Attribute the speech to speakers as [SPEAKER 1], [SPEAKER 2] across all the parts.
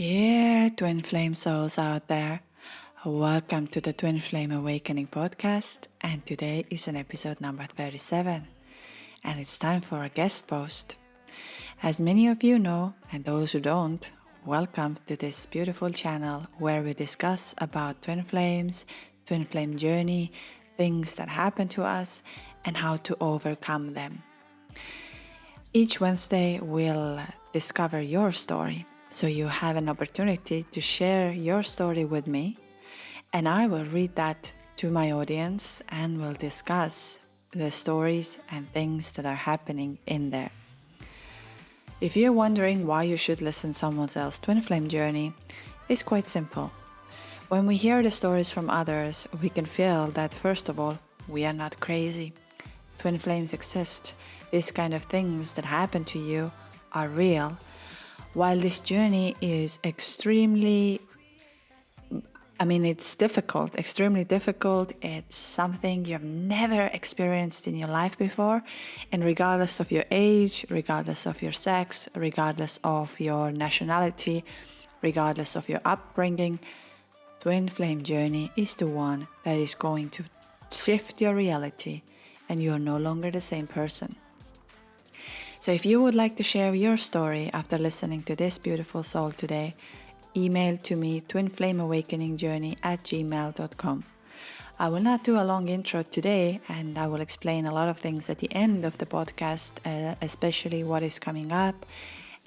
[SPEAKER 1] Dear Twin Flame souls out there, welcome to the Twin Flame Awakening podcast, and today is an episode number 37, and it's time for a guest post. As many of you know, and those who don't, welcome to this beautiful channel where we discuss about twin flames, twin flame journey, things that happen to us, and how to overcome them. Each Wednesday we'll discover your story. So you have an opportunity to share your story with me, and I will read that to my audience and we'll discuss the stories and things that are happening in there. If you're wondering why you should listen to someone else's twin flame journey, it's quite simple. When we hear the stories from others, we can feel that first of all, we are not crazy. Twin flames exist. These kind of things that happen to you are real. While this journey is extremely difficult, it's something you've never experienced in your life before, and regardless of your age, regardless of your sex, regardless of your nationality, regardless of your upbringing, twin flame journey is the one that is going to shift your reality, and you are no longer the same person. So if you would like to share your story after listening to this beautiful soul today, email to me twinflameawakeningjourney@gmail.com. I will not do a long intro today, and I will explain a lot of things at the end of the podcast, especially what is coming up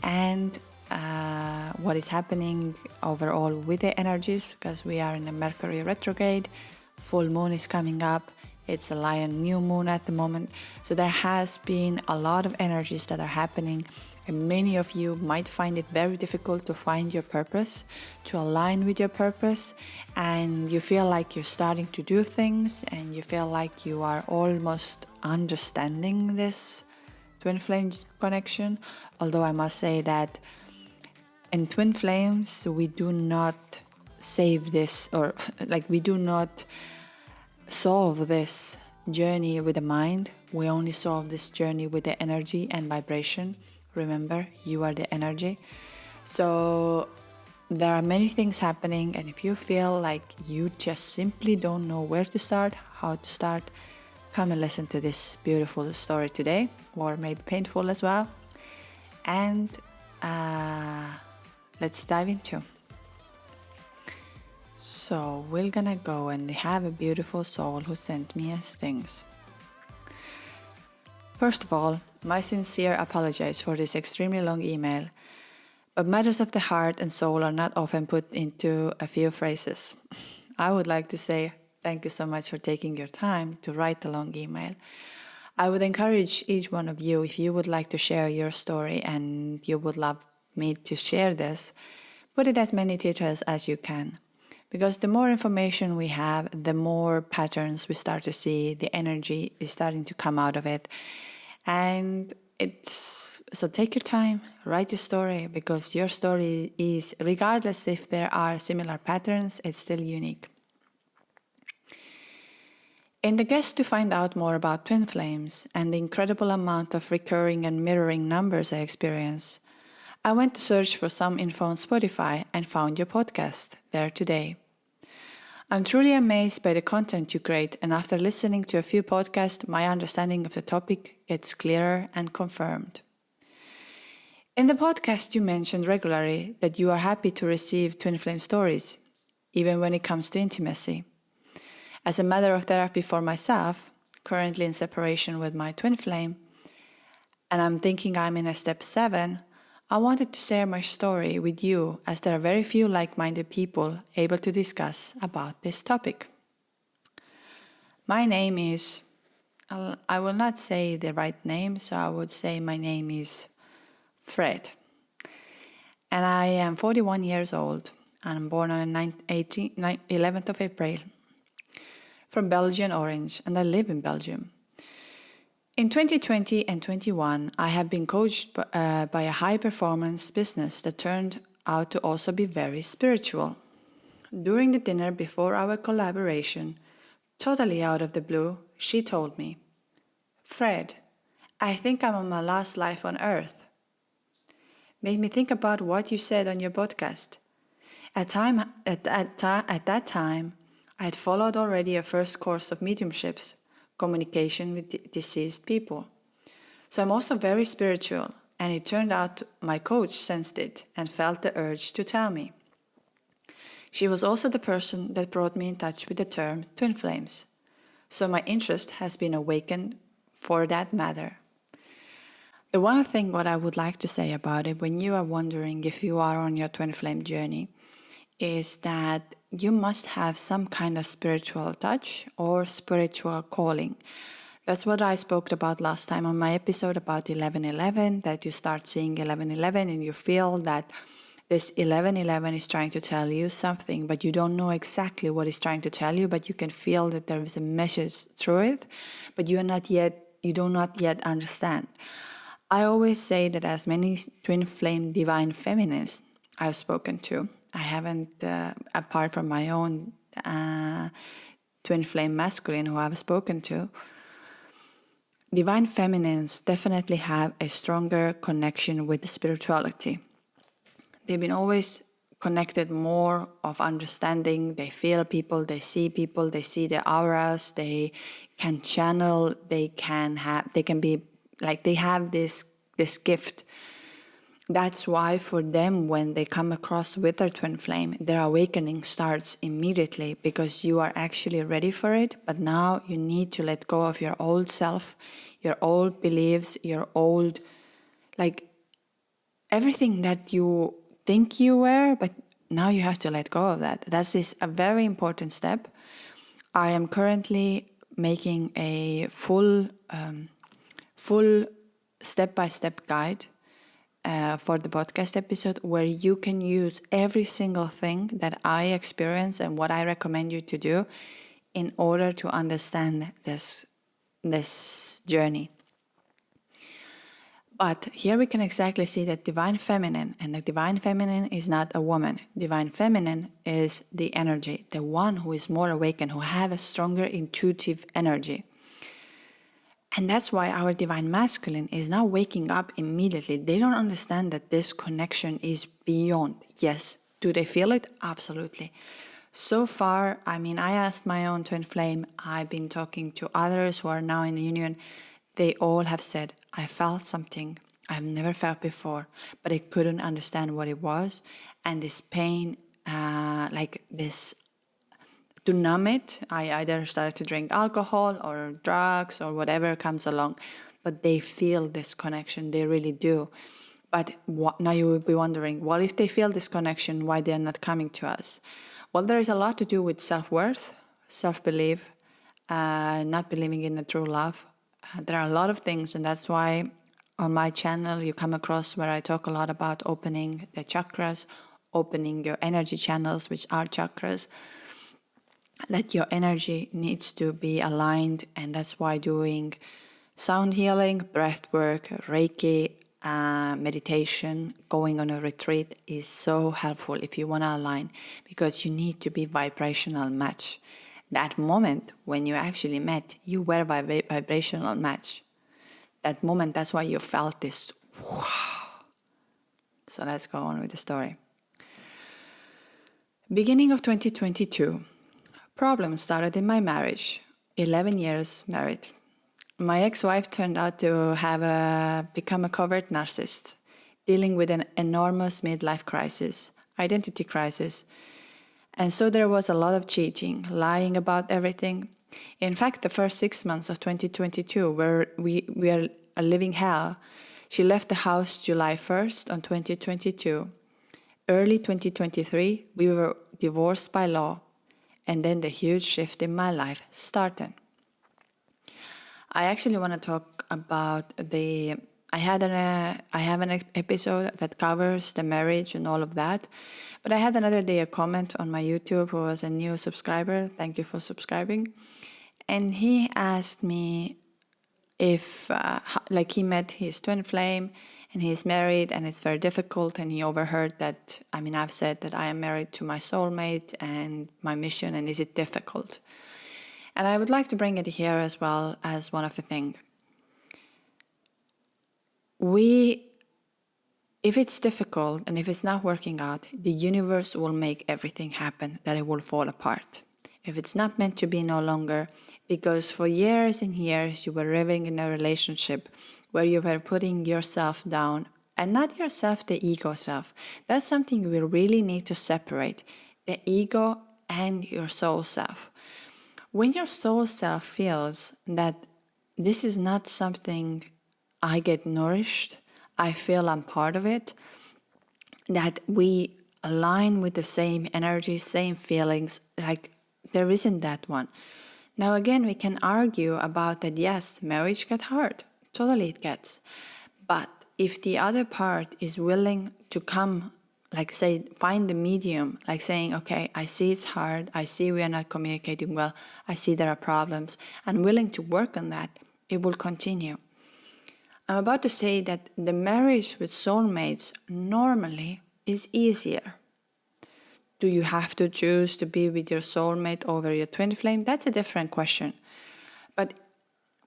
[SPEAKER 1] and what is happening overall with the energies, because we are in a Mercury retrograde, full moon is coming up. It's a lion new moon at the moment. So there has been a lot of energies that are happening, and many of you might find it very difficult to find your purpose, to align with your purpose, and you feel like you're starting to do things and you feel like you are almost understanding this twin flame connection. Although I must say that in twin flames, we do not save this, or we do not solve this journey with the mind. We only solve this journey with the energy and vibration. Remember, you are the energy. So there are many things happening, and if you feel like you just simply don't know where to start, how to start, come and listen to this beautiful story today, or maybe painful as well, and let's dive into. So we're gonna go and have a beautiful soul who sent me as things. First of all, my sincere apologies for this extremely long email, but matters of the heart and soul are not often put into a few phrases. I would like to say thank you so much for taking your time to write the long email. I would encourage each one of you, if you would like to share your story and you would love me to share this, put it as many details as you can. Because the more information we have, the more patterns we start to see, the energy is starting to come out of it. And so take your time, write your story, because your story is, regardless if there are similar patterns, it's still unique. In the quest to find out more about twin flames and the incredible amount of recurring and mirroring numbers I experience, I went to search for some info on Spotify and found your podcast there today. I'm truly amazed by the content you create, and after listening to a few podcasts, my understanding of the topic gets clearer and confirmed. In the podcast, you mentioned regularly that you are happy to receive twin flame stories, even when it comes to intimacy. As a matter of therapy for myself, currently in separation with my twin flame, and I'm thinking I'm in a step 7, I wanted to share my story with you, as there are very few like-minded people able to discuss about this topic. My name is, I will not say the right name, so I would say my name is Fred. And I am 41 years old, and I'm born on the 11th of April from Belgian Orange, and I live in Belgium. In 2020 and 21, I have been coached by a high-performance business that turned out to also be very spiritual. During the dinner before our collaboration, totally out of the blue, she told me, "Fred, I think I'm on my last life on Earth." Made me think about what you said on your podcast, At that time, I had followed already a first course of mediumships, communication with deceased people. So I'm also very spiritual, and it turned out my coach sensed it and felt the urge to tell me. She was also the person that brought me in touch with the term twin flames. So my interest has been awakened for that matter. The one thing what I would like to say about it when you are wondering if you are on your twin flame journey is that you must have some kind of spiritual touch or spiritual calling. That's what I spoke about last time on my episode about 1111, that you start seeing 1111 and you feel that this 1111 is trying to tell you something, but you don't know exactly what it's trying to tell you, but you can feel that there is a message through it, but you do not yet understand. I always say that as many twin flame divine feminines I've spoken to, I haven't, apart from my own twin flame masculine who I've spoken to, divine feminines definitely have a stronger connection with spirituality. They've been always connected more of understanding. They feel people, they see the auras, they can channel, they can be like, they have this gift. That's why for them, when they come across with their twin flame, their awakening starts immediately, because you are actually ready for it. But now you need to let go of your old self, your old beliefs, your old, like, everything that you think you were, but now you have to let go of that. That is a very important step. I am currently making a full step-by-step guide for the podcast episode, where you can use every single thing that I experience and what I recommend you to do in order to understand this journey. But here we can exactly see that divine feminine, and the divine feminine is not a woman. Divine feminine is the energy, the one who is more awakened, who have a stronger intuitive energy. And that's why our divine masculine is now waking up immediately. They don't understand that this connection is beyond. Yes, do they feel it? Absolutely. So far, I asked my own twin flame, I've been talking to others who are now in the union. They all have said, I felt something I've never felt before, but I couldn't understand what it was. And this pain, to numb it, I either started to drink alcohol or drugs or whatever comes along. But they feel this connection, they really do. But now you will be wondering, well, if they feel this connection, why they're not coming to us? Well, there is a lot to do with self-worth, self-belief, not believing in the true love. There are a lot of things, and that's why on my channel you come across where I talk a lot about opening the chakras, opening your energy channels, which are chakras, that your energy needs to be aligned. And that's why doing sound healing, breath work, Reiki, meditation, going on a retreat is so helpful if you want to align, because you need to be vibrational match. That moment when you actually met, you were vibrational match. That moment, that's why you felt this. Wow. So let's go on with the story. Beginning of 2022, problems started in my marriage. 11 years married. My ex-wife turned out to have become a covert narcissist, dealing with an enormous midlife crisis, identity crisis. And so there was a lot of cheating, lying about everything. In fact, the first 6 months of 2022, where we are living hell, she left the house July 1st on 2022. Early 2023, we were divorced by law. And then the huge shift in my life started. I actually want to talk about I have an episode that covers the marriage and all of that. But I had another day a comment on my YouTube who was a new subscriber. Thank you for subscribing. And he asked me if, he met his twin flame and he's married and it's very difficult. And he overheard that, I've said that I am married to my soulmate and my mission, and is it difficult? And I would like to bring it here as well as one of the things. We if it's difficult and if it's not working out, the universe will make everything happen, that it will fall apart. If it's not meant to be no longer, because for years and years you were living in a relationship where you were putting yourself down, and not yourself, the ego self. That's something we really need to separate, the ego and your soul self. When your soul self feels that this is not something I get nourished, I feel I'm part of it, that we align with the same energy, same feelings, like there isn't that one. Now again, we can argue about that, yes, marriage gets hard. Totally it gets. But if the other part is willing to come, like say, find the medium, like saying, okay, I see it's hard, I see we are not communicating well, I see there are problems, and willing to work on that, it will continue. I'm about to say that the marriage with soulmates normally is easier. Do you have to choose to be with your soulmate over your twin flame? That's a different question. But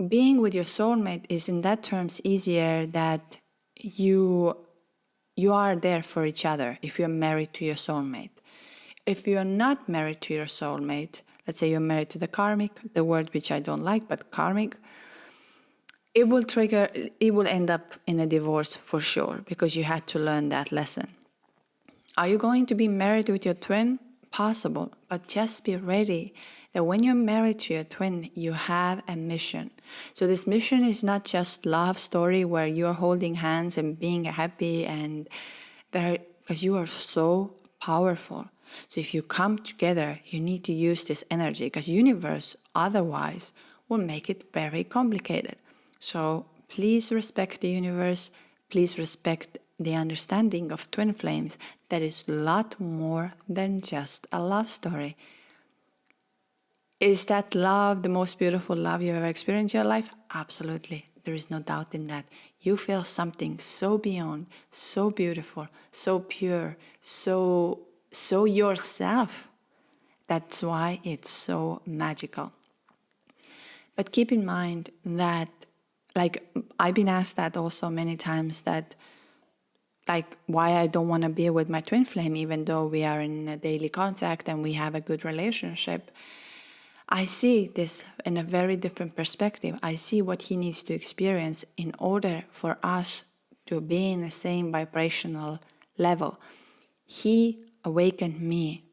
[SPEAKER 1] being with your soulmate is in that terms easier, that you are there for each other if you're married to your soulmate. If you are not married to your soulmate, let's say you're married to the karmic, the word which I don't like, but karmic, it will end up in a divorce for sure, because you had to learn that lesson. Are you going to be married with your twin? Possible, but just be ready that when you're married to your twin, you have a mission. So this mission is not just love story where you're holding hands and being happy, and because you are so powerful. So if you come together, you need to use this energy, because universe otherwise will make it very complicated. So please respect the universe. Please respect the understanding of twin flames. That is a lot more than just a love story. Is that love the most beautiful love you've ever experienced in your life? Absolutely. There is no doubt in that. You feel something so beyond, so beautiful, so pure, so yourself. That's why it's so magical. But keep in mind that, like, I've been asked that also many times, that like why I don't want to be with my twin flame even though we are in a daily contact and we have a good relationship. I see this in a very different perspective. I see what he needs to experience in order for us to be in the same vibrational level. He awakened me.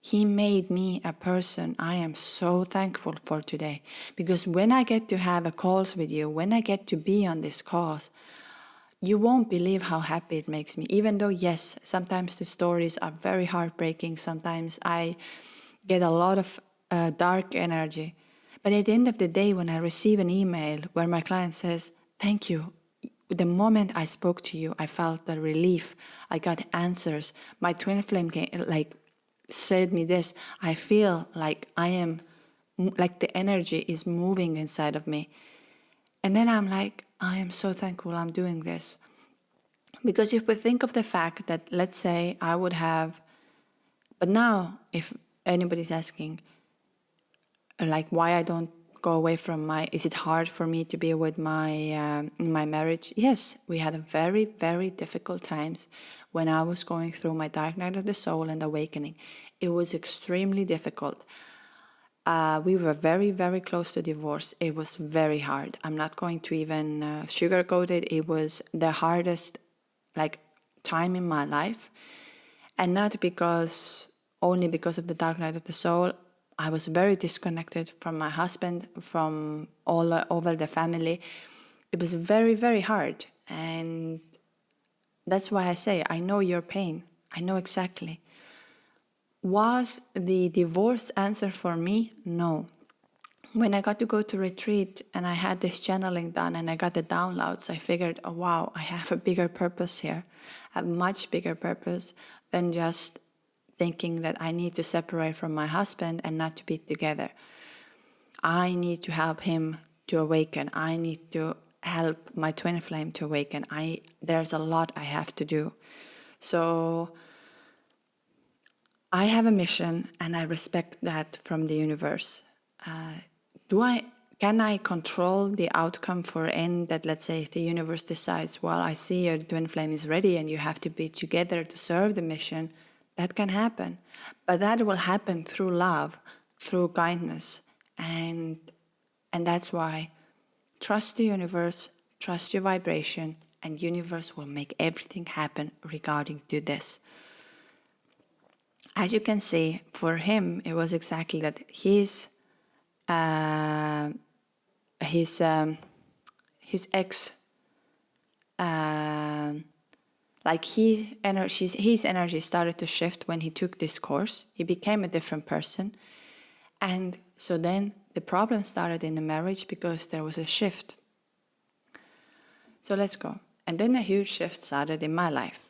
[SPEAKER 1] He made me a person I am so thankful for today. Because when I get to have a calls with you, when I get to be on this calls, you won't believe how happy it makes me. Even though, yes, sometimes the stories are very heartbreaking. Sometimes I get a lot of dark energy. But at the end of the day, when I receive an email where my client says, thank you, the moment I spoke to you, I felt the relief. I got answers. My twin flame said me this. I feel like I am, like the energy is moving inside of me. And then I'm like, I am so thankful I'm doing this. Because if we think of the fact that, let's say I would have, but now if anybody's asking, like why I don't go away from is it hard for me to be with my in my marriage? Yes, we had a very, very difficult times when I was going through my dark night of the soul and awakening. It was extremely difficult. We were very, very close to divorce. It was very hard. I'm not going to even sugarcoat it. It was the hardest time in my life. And not only because of the dark night of the soul. I was very disconnected from my husband, from all over the family. It was very, very hard. And that's why I say, I know your pain. I know exactly. Was the divorce answer for me? No. When I got to go to retreat and I had this channeling done and I got the downloads, I figured, oh wow, I have a bigger purpose here, a much bigger purpose than just thinking that I need to separate from my husband and not to be together. I need to help him to awaken. I need to help my twin flame to awaken. There's a lot I have to do. So I have a mission and I respect that from the universe. Do I can I control the outcome for end that, let's say, if the universe decides, well, I see your twin flame is ready and you have to be together to serve the mission, that can happen. But that will happen through love, through kindness. And that's why trust the universe, trust your vibration, and universe will make everything happen regarding to this. As you can see, for him, it was exactly that his ex, like his energy started to shift when he took this course. He became a different person. And so then the problem started in the marriage because there was a shift. So let's go. And then a huge shift started in my life.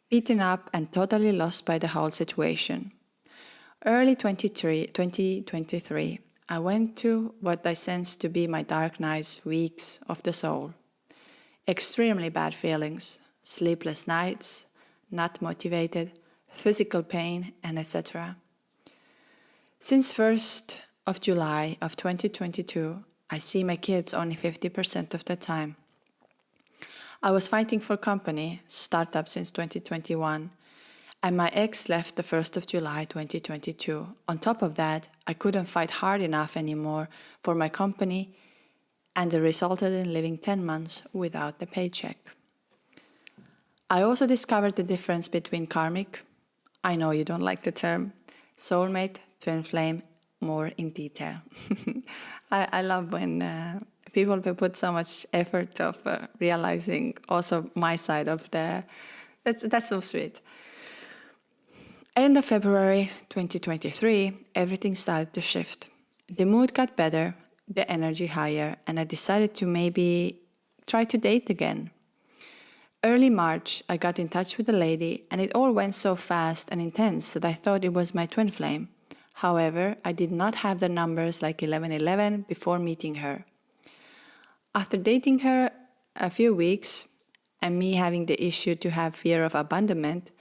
[SPEAKER 1] Beaten up and totally lost by the whole situation. Early 2023, I went to what I sensed to be my dark nights, weeks of the soul. Extremely bad feelings, sleepless nights, not motivated, physical pain, and etc. Since 1st of July of 2022, I see my kids only 50% of the time. I was fighting for company, startup since 2021, and my ex left the 1st of July 2022. On top of that, I couldn't fight hard enough anymore for my company, and it resulted in living 10 months without the paycheck. I also discovered the difference between karmic, I know you don't like the term, soulmate, twin flame, more in detail. I love when people put so much effort of realizing also my side of that's so sweet. End of February 2023, everything started to shift. The mood got better, the energy higher, and I decided to maybe try to date again. Early March, I got in touch with a lady, and it all went so fast and intense that I thought it was my twin flame. However, I did not have the numbers like 1111 before meeting her. After dating her a few weeks, and me having the issue to have fear of abandonment,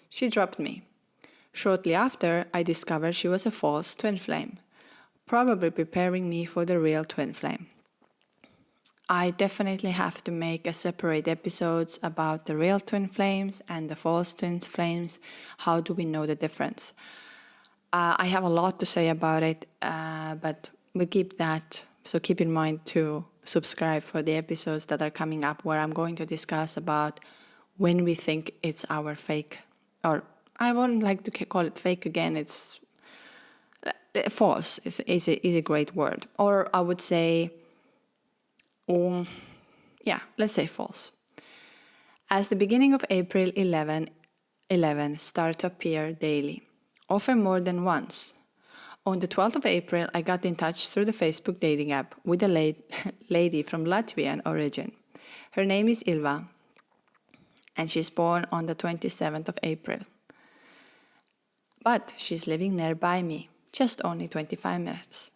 [SPEAKER 1] she dropped me. Shortly after, I discovered she was a false twin flame, probably preparing me for the real twin flame. I definitely have to make a separate episodes about the real twin flames and the false twin flames. How do we know the difference? I have a lot to say about it, but we keep that. So keep in mind to subscribe for the episodes that are coming up where I'm going to discuss about when we think it's our fake, or I wouldn't like to call it fake again. It's false is a great word. Or I would say, let's say false. As the beginning of April 11 started to appear daily, often more than once. On the 12th of April, I got in touch through the Facebook dating app with a lady from Latvian origin. Her name is Ilva, and she's born on the 27th of April. But she's living nearby me, just only 25 minutes.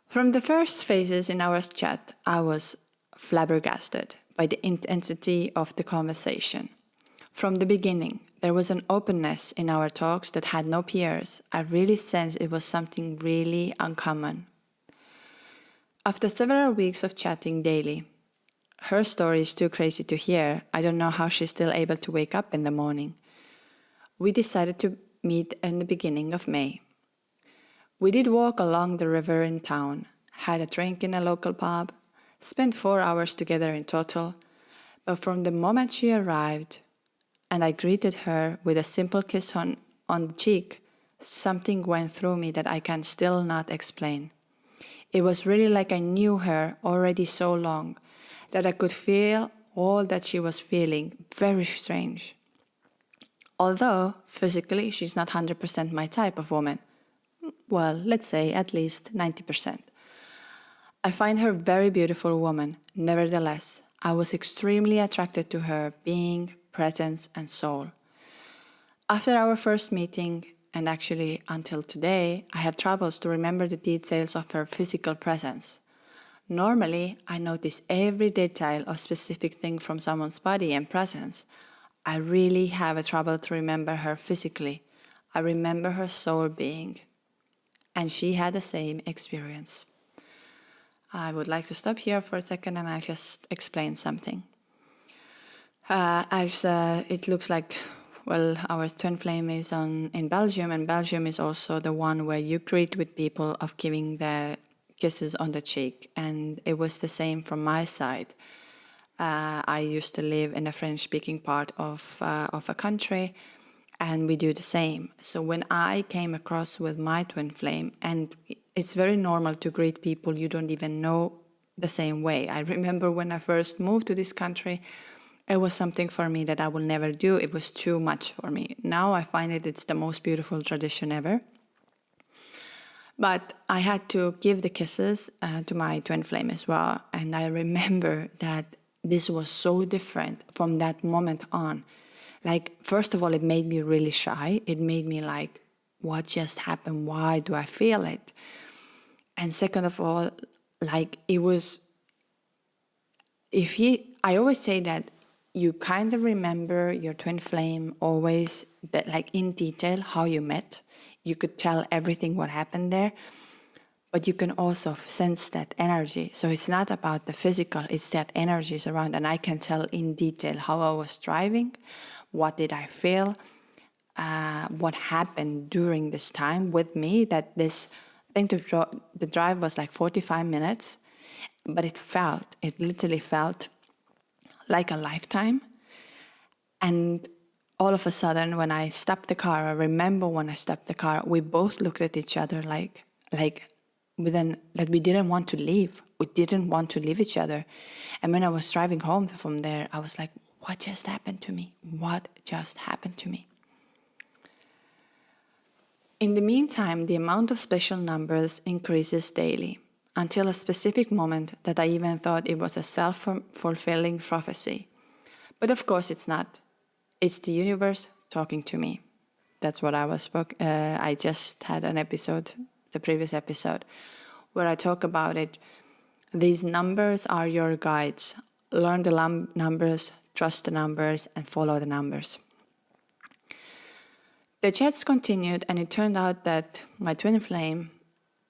[SPEAKER 1] From the first phases in our chat, I was flabbergasted by the intensity of the conversation. From the beginning, there was an openness in our talks that had no peers. I really sensed it was something really uncommon. After several weeks of chatting daily, her story is too crazy to hear. I don't know how she's still able to wake up in the morning. We decided to meet in the beginning of May. We did walk along the river in town, had a drink in a local pub, spent 4 hours together in total, but from the moment she arrived and I greeted her with a simple kiss on the cheek, something went through me that I can still not explain. It was really like I knew her already so long that I could feel all that she was feeling. Very strange. Although physically she's not 100% my type of woman. Well, let's say at least 90%. I find her a very beautiful woman. Nevertheless, I was extremely attracted to her being, presence, and soul. After our first meeting, and actually until today, I have troubles to remember the details of her physical presence. Normally, I notice every detail of specific thing from someone's body and presence. I really have a trouble to remember her physically. I remember her soul being. And she had the same experience. I would like to stop here for a second and I just explain something. As it looks like, well, our twin flame is in Belgium, and Belgium is also the one where you greet with people of giving the kisses on the cheek, and it was the same from my side. I used to live in the French-speaking part of a country, and we do the same. So when I came across with my twin flame, and it's very normal to greet people you don't even know the same way. I remember when I first moved to this country, it was something for me that I will never do. It was too much for me. Now I find it's the most beautiful tradition ever. But I had to give the kisses to my twin flame as well. And I remember that this was so different from that moment on. Like, first of all, it made me really shy. It made me like, what just happened? Why do I feel it? And second of all, like, it was, I always say that you kind of remember your twin flame always, that like in detail how you met. You could tell everything what happened there, but you can also sense that energy. So it's not about the physical, it's that energy is around, and I can tell in detail how I was driving, what did I feel, what happened during this time with me. I think the drive was like 45 minutes, but it literally felt like a lifetime. And all of a sudden, when I stopped the car, I remember when I stopped the car, we both looked at each other like that we didn't want to leave. We didn't want to leave each other. And when I was driving home from there, I was like, what just happened to me? What just happened to me? In the meantime, the amount of special numbers increases daily, until a specific moment that I even thought it was a self-fulfilling prophecy. But of course it's not. It's the universe talking to me. That's what I just had an episode, the previous episode, where I talk about it. These numbers are your guides. Learn the numbers, trust the numbers, and follow the numbers. The chats continued, and it turned out that my twin flame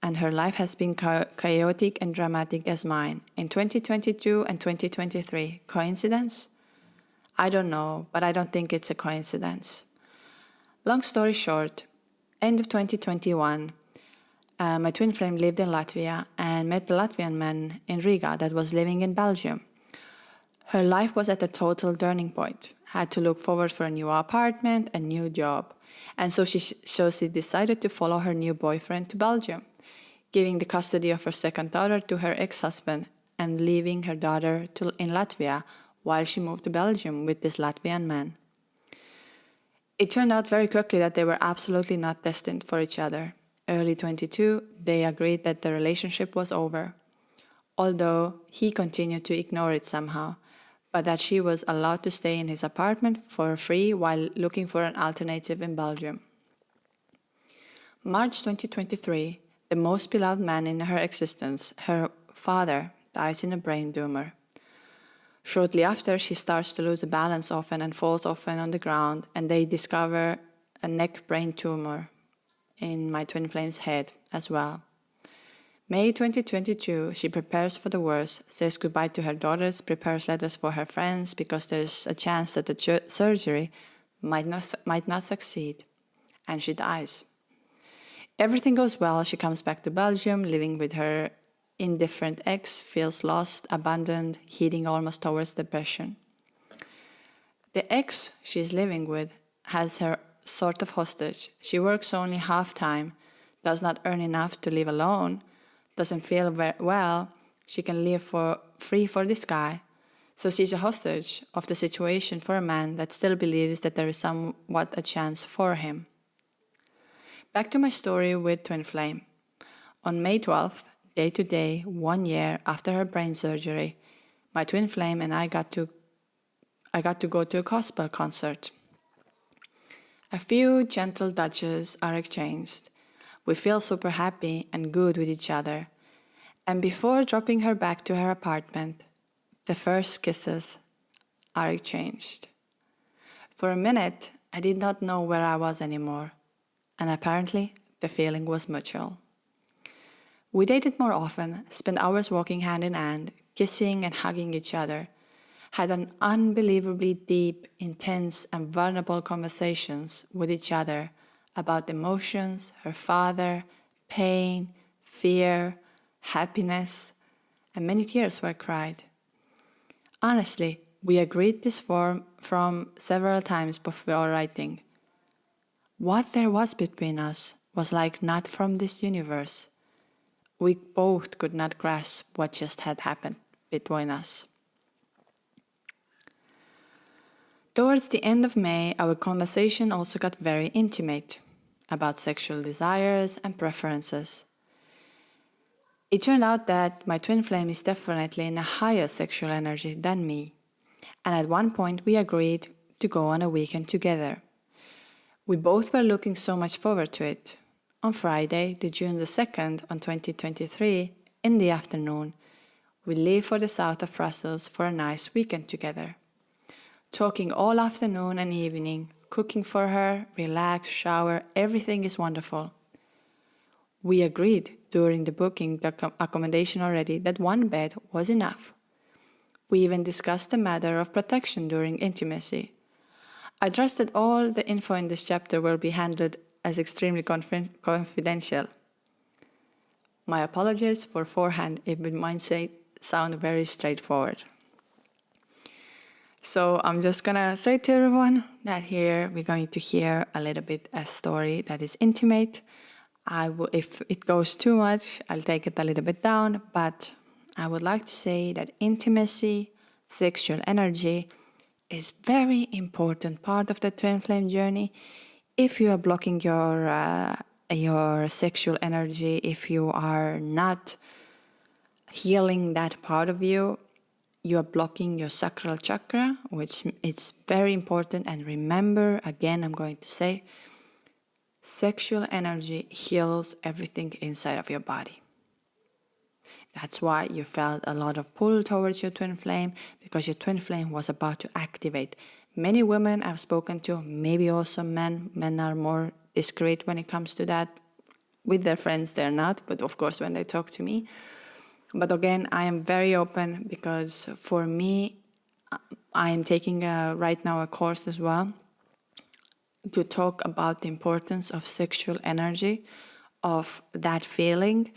[SPEAKER 1] and her life has been chaotic and dramatic as mine in 2022 and 2023. Coincidence? I don't know, but I don't think it's a coincidence. Long story short, end of 2021, my twin flame lived in Latvia and met a Latvian man in Riga that was living in Belgium. Her life was at a total turning point. Had to look forward for a new apartment, a new job. And so she decided to follow her new boyfriend to Belgium, giving the custody of her second daughter to her ex-husband and leaving her daughter in Latvia while she moved to Belgium with this Latvian man. It turned out very quickly that they were absolutely not destined for each other. Early 22, they agreed that the relationship was over, although he continued to ignore it somehow, but that she was allowed to stay in his apartment for free while looking for an alternative in Belgium. March 2023, the most beloved man in her existence, her father, dies in a brain tumor. Shortly after, she starts to lose the balance often and falls often on the ground, and they discover a neck brain tumor in my twin flame's head as well. May 2022, she prepares for the worst, says goodbye to her daughters, prepares letters for her friends because there's a chance that the surgery might not succeed, and she dies. Everything goes well. She comes back to Belgium, living with her indifferent ex, feels lost, abandoned, heading almost towards depression. The ex she's living with has her sort of hostage. She works only half-time, does not earn enough to live alone, doesn't feel well. She can live for free for this guy. So she's a hostage of the situation for a man that still believes that there is somewhat a chance for him. Back to my story with twin flame. On May 12th, day to day, 1 year after her brain surgery, my twin flame and I got to go to a gospel concert. A few gentle touches are exchanged. We feel super happy and good with each other. And before dropping her back to her apartment, the first kisses are exchanged. For a minute, I did not know where I was anymore, and apparently the feeling was mutual. We dated more often, spent hours walking hand in hand, kissing and hugging each other, had an unbelievably deep, intense, and vulnerable conversations with each other about emotions, her father, pain, fear, happiness, and many tears were cried. Honestly, we agreed this form from several times before writing. What there was between us was like not from this universe. We both could not grasp what just had happened between us. Towards the end of May, our conversation also got very intimate about sexual desires and preferences. It turned out that my twin flame is definitely in a higher sexual energy than me, and at one point we agreed to go on a weekend together. We both were looking so much forward to it. On Friday, the June the 2nd, on 2023, in the afternoon, we leave for the south of Brussels for a nice weekend together. Talking all afternoon and evening, cooking for her, relax, shower, everything is wonderful. We agreed during the booking the accommodation already that one bed was enough. We even discussed the matter of protection during intimacy. I trust that all the info in this chapter will be handled as extremely confidential. My apologies for forehand if it might sound very straightforward. So I'm just gonna say to everyone that here we're going to hear a little bit a story that is intimate. If it goes too much, I'll take it a little bit down, but I would like to say that intimacy, sexual energy is very important part of the twin flame journey. If you are blocking your sexual energy, if you are not healing that part of you, you are blocking your sacral chakra, which is very important. And remember, again, I'm going to say, sexual energy heals everything inside of your body. That's why you felt a lot of pull towards your twin flame, because your twin flame was about to activate. Many women I've spoken to, maybe also men. Men are more discreet when it comes to that. With their friends, they're not, but of course when they talk to me. But again, I am very open because for me, I am taking right now a course as well to talk about the importance of sexual energy, of that feeling,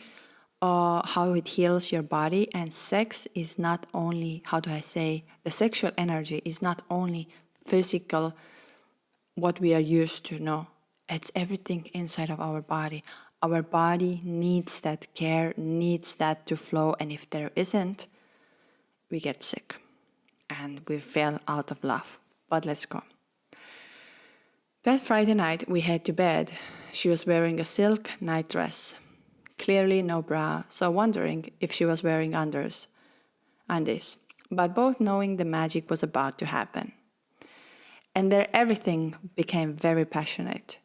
[SPEAKER 1] how it heals your body. And sex is not only, the sexual energy is not only physical, what we are used to know. It's everything inside of our body. Our body needs that care, needs that to flow. And if there isn't, we get sick and we fell out of love. But let's go. That Friday night, we head to bed. She was wearing a silk night dress. Clearly no bra, so wondering if she was wearing undies. But both knowing the magic was about to happen. And there everything became very passionate.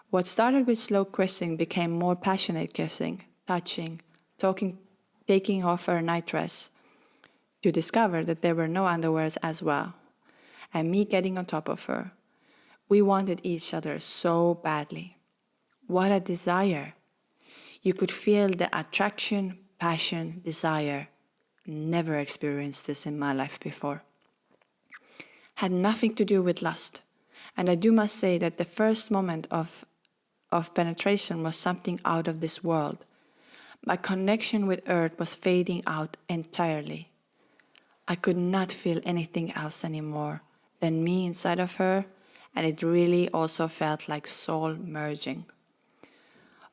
[SPEAKER 1] What started with slow kissing became more passionate kissing, touching, talking, taking off her night dress, to discover that there were no underwears as well, and me getting on top of her. We wanted each other so badly. What a desire. You could feel the attraction, passion, desire. Never experienced this in my life before. Had nothing to do with lust. And I must say that the first moment of penetration was something out of this world. My connection with earth was fading out entirely. I could not feel anything else anymore than me inside of her, and it really also felt like soul merging.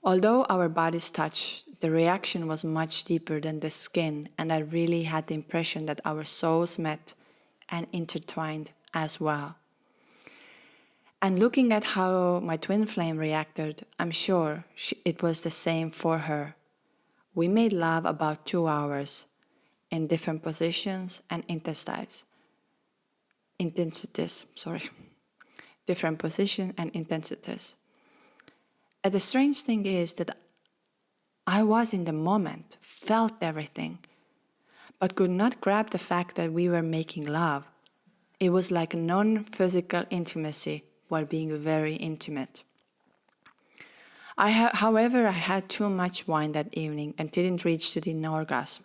[SPEAKER 1] Although our bodies touched, the reaction was much deeper than the skin, and I really had the impression that our souls met and intertwined as well. And looking at how my twin flame reacted, I'm sure it was the same for her. We made love about 2 hours in different positions and intensities. Different positions and intensities. And the strange thing is that I was in the moment, felt everything, but could not grab the fact that we were making love. It was like non-physical intimacy while being very intimate. However, I had too much wine that evening and didn't reach to the orgasm.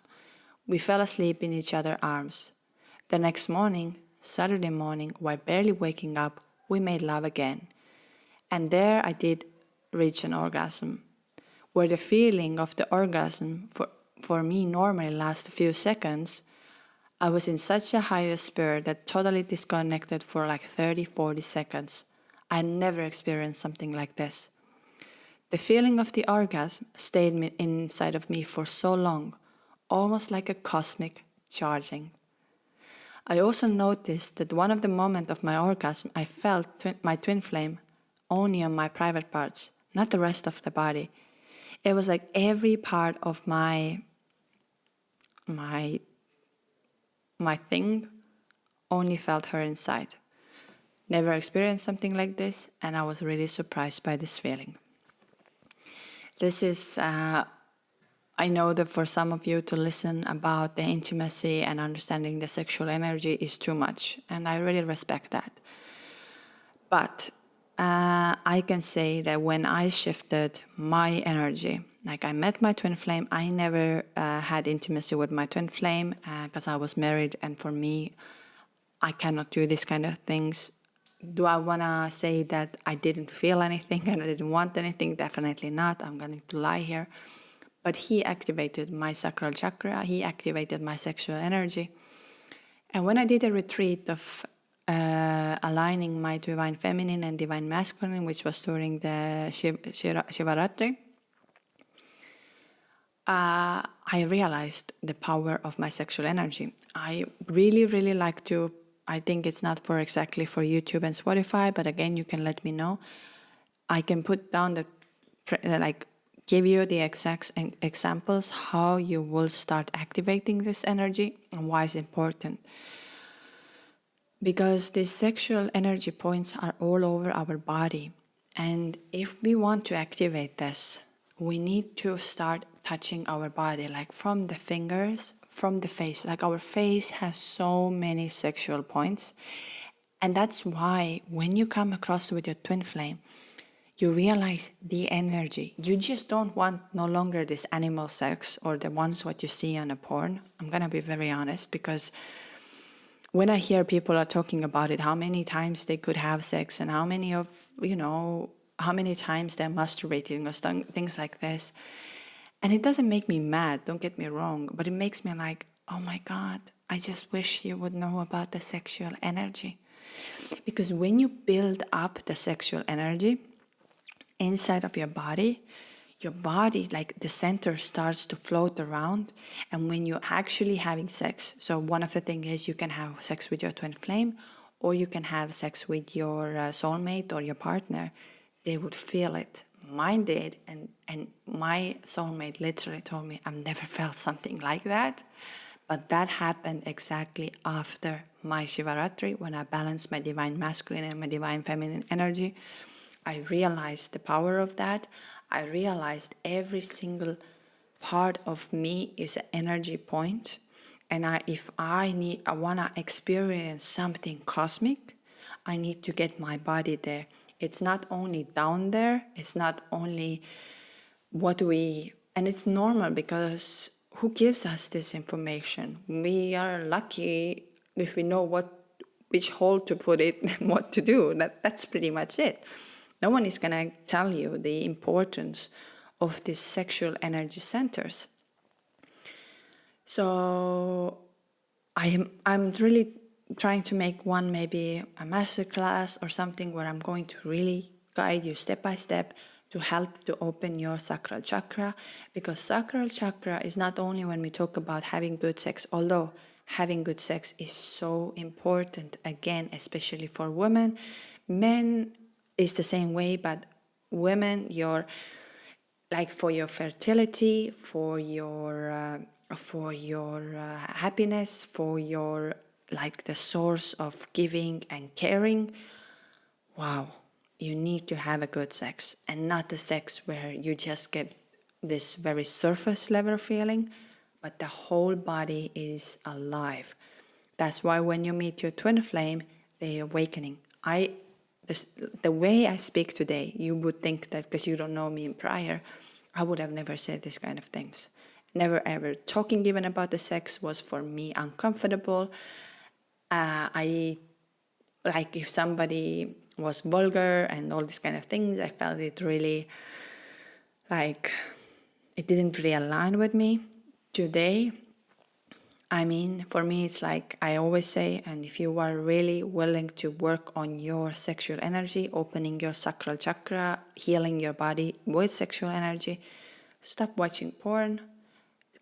[SPEAKER 1] We fell asleep in each other's arms. The next morning, Saturday morning, while barely waking up, we made love again. And there I did reach an orgasm, where the feeling of the orgasm for me normally lasts a few seconds. I was in such a high spirit that totally disconnected for like 30-40 seconds. I never experienced something like this. The feeling of the orgasm stayed inside of me for so long, almost like a cosmic charging. I also noticed that one of the moments of my orgasm, I felt my twin flame only on my private parts, not the rest of the body. It was like every part of my thing only felt her inside. Never experienced something like this, and I was really surprised by this feeling. This is, I know that for some of you to listen about the intimacy and understanding the sexual energy is too much, and I really respect that. But I can say that when I shifted my energy, like I met my twin flame, I never had intimacy with my twin flame because I was married, and for me, I cannot do this kind of things. Do I want to say that I didn't feel anything and I didn't want anything? Definitely not. I'm going to lie here. But he activated my sacral chakra. He activated my sexual energy. And when I did a retreat of aligning my divine feminine and divine masculine, which was during the Shivaratri, I realized the power of my sexual energy. I really, really like to, I think it's not for exactly for YouTube and Spotify, but again, you can let me know. I can put down give you the exact examples how you will start activating this energy and why it's important. Because these sexual energy points are all over our body. And if we want to activate this, we need to start touching our body, like from the fingers, from the face. Like our face has so many sexual points. And that's why when you come across with your twin flame, you realize the energy. You just don't want no longer this animal sex or the ones what you see on a porn. I'm going to be very honest, because when I hear people are talking about it, how many times they could have sex and how many times they're masturbating or things like this. And it doesn't make me mad, don't get me wrong, but it makes me like, oh my God, I just wish you would know about the sexual energy. Because when you build up the sexual energy inside of your body, like the center starts to float around. And when you're actually having sex, so one of the things is you can have sex with your twin flame, or you can have sex with your soulmate or your partner, they would feel it. Mine did, and my soulmate literally told me, I've never felt something like that. But that happened exactly after my Shivaratri, when I balanced my divine masculine and my divine feminine energy. I realized the power of that. I realized every single part of me is an energy point. And if I want to experience something cosmic, I need to get my body there. It's not only down there, it's not only and it's normal, because who gives us this information? We are lucky if we know which hole to put it and what to do. That's pretty much it. No one is going to tell you the importance of these sexual energy centers. So I'm really trying to make one, maybe a masterclass or something, where I'm going to really guide you step by step to help to open your sacral chakra. Because sacral chakra is not only when we talk about having good sex, although having good sex is so important, again, especially for women. Men is the same way, but women, for your fertility, for your happiness, for your the source of giving and caring. Wow, you need to have a good sex, and not the sex where you just get this very surface level feeling, but the whole body is alive. That's why when you meet your twin flame, they're awakening. the way I speak today, you would think that because you don't know me in prior, I would have never said this kind of things. Never ever. Talking even about the sex was for me uncomfortable. I like if somebody was vulgar and all these kind of things, I felt it really like it didn't really align with me. Today, I mean, for me, it's like I always say, and if you are really willing to work on your sexual energy, opening your sacral chakra, healing your body with sexual energy, stop watching porn,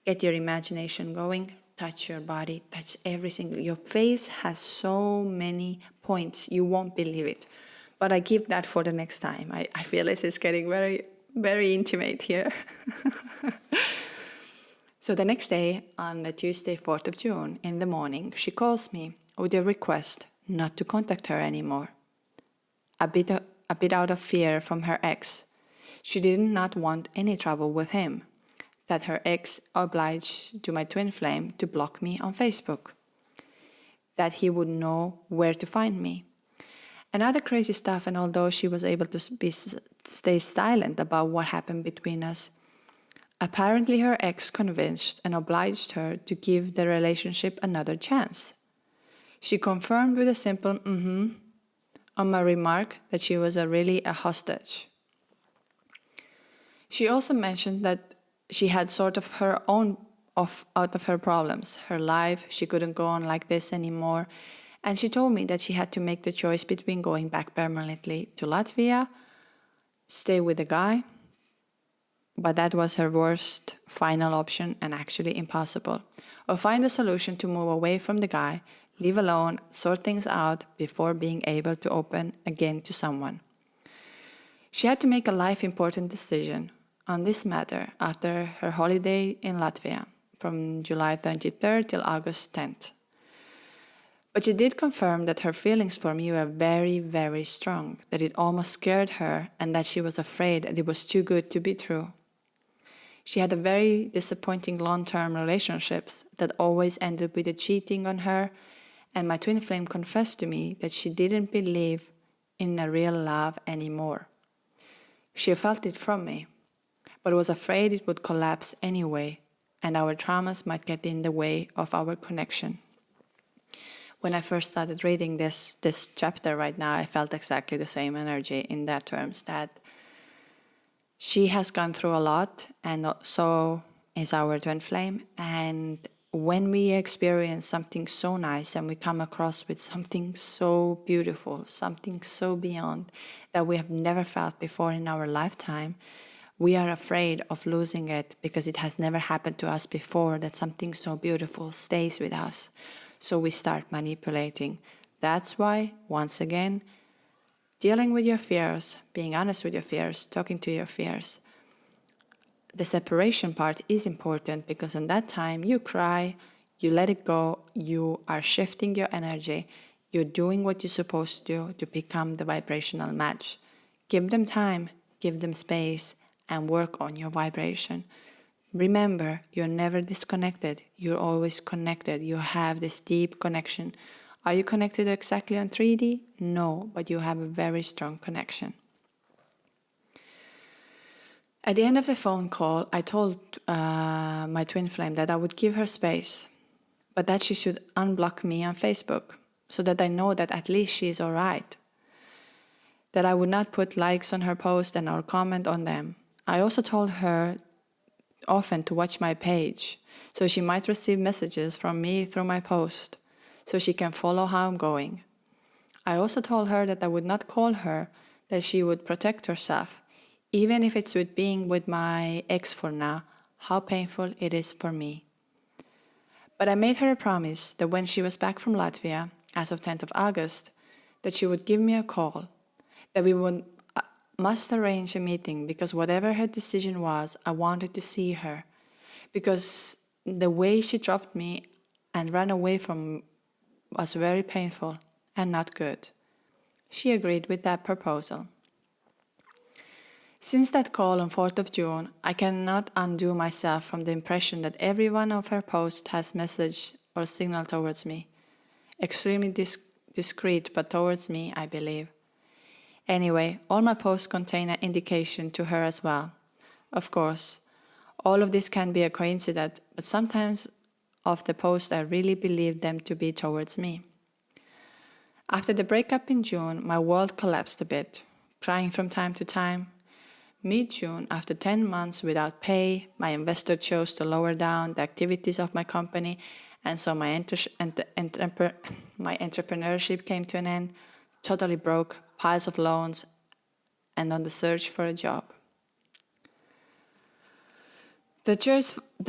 [SPEAKER 1] get your imagination going, touch your body, touch every single. Your face has so many points, you won't believe it. But I keep that for the next time. I feel it is getting very, very intimate here. So the next day, on the Tuesday, 4th of June, in the morning, she calls me with a request not to contact her anymore. A bit out of fear from her ex. She did not want any trouble with him. That her ex obliged to my twin flame to block me on Facebook. That he would know where to find me. And other crazy stuff, and although she was able to stay silent about what happened between us, apparently her ex convinced and obliged her to give the relationship another chance. She confirmed with a simple mm-hmm on my remark that she was really a hostage. She also mentioned that she had sort of her own out of her problems, her life, she couldn't go on like this anymore, and she told me that she had to make the choice between going back permanently to Latvia, stay with the guy, but that was her worst final option and actually impossible. Or find a solution to move away from the guy, leave alone, sort things out before being able to open again to someone. She had to make a life-important decision on this matter after her holiday in Latvia from July 23rd till August 10th. But she did confirm that her feelings for me were very, very strong, that it almost scared her and that she was afraid that it was too good to be true. She had a very disappointing long-term relationships that always ended with a cheating on her, and my twin flame confessed to me that she didn't believe in a real love anymore. She felt it from me, but was afraid it would collapse anyway, and our traumas might get in the way of our connection. When I first started reading this chapter right now, I felt exactly the same energy in that terms, that she has gone through a lot, and so is our twin flame. And when we experience something so nice and we come across with something so beautiful, something so beyond that we have never felt before in our lifetime, we are afraid of losing it because it has never happened to us before, that something so beautiful stays with us. So we start manipulating. That's why, once again, dealing with your fears, being honest with your fears, talking to your fears. The separation part is important because in that time you cry, you let it go, you are shifting your energy, you're doing what you're supposed to do to become the vibrational match. Give them time, give them space, and work on your vibration. Remember, you're never disconnected, you're always connected, you have this deep connection. Are you connected exactly on 3D? No, but you have a very strong connection. At the end of the phone call, I told my twin flame that I would give her space, but that she should unblock me on Facebook so that I know that at least she is all right. That I would not put likes on her post and or comment on them. I also told her often to watch my page, so she might receive messages from me through my post, so she can follow how I'm going. I also told her that I would not call her, that she would protect herself, even if it's with being with my ex for now, how painful it is for me. But I made her a promise that when she was back from Latvia, as of 10th of August, that she would give me a call, that we must arrange a meeting because whatever her decision was, I wanted to see her. Because the way she dropped me and ran away from was very painful and not good. She agreed with that proposal. Since that call on 4th of June, I cannot undo myself from the impression that every one of her posts has message or signal towards me. Extremely discreet, but towards me, I believe. Anyway, all my posts contain an indication to her as well. Of course, all of this can be a coincidence, but sometimes of the posts I really believe them to be towards me. After the breakup in June, my world collapsed a bit, crying from time to time. Mid-June, after 10 months without pay, my investor chose to lower down the activities of my company, and so my entrepreneurship came to an end, totally broke, piles of loans, and on the search for a job. The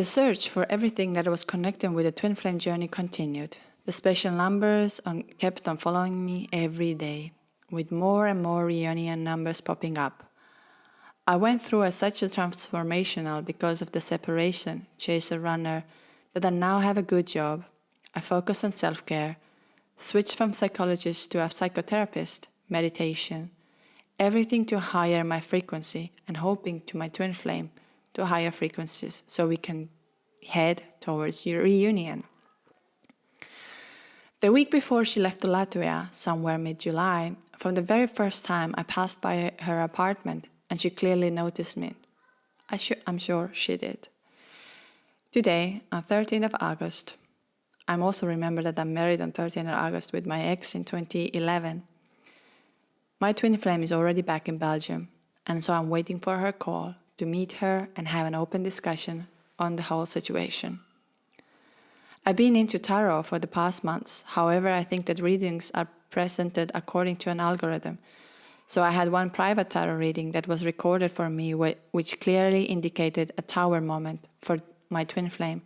[SPEAKER 1] search for everything that was connected with the twin flame journey continued. The special numbers kept on following me every day, with more and more reunion numbers popping up. I went through such a transformational because of the separation, chaser runner, that I now have a good job. I focus on self-care, switched from psychologist to a psychotherapist, meditation, everything to higher my frequency and hoping to my twin flame to higher frequencies so we can head towards your reunion. The week before she left to Latvia, somewhere mid-July, from the very first time I passed by her apartment and she clearly noticed me. I'm sure she did. Today, on 13th of August, I'm also remember that I'm married on 13th of August with my ex in 2011. My twin flame is already back in Belgium, and so I'm waiting for her call to meet her and have an open discussion on the whole situation. I've been into tarot for the past months, however I think that readings are presented according to an algorithm. So I had one private tarot reading that was recorded for me which clearly indicated a tower moment for my twin flame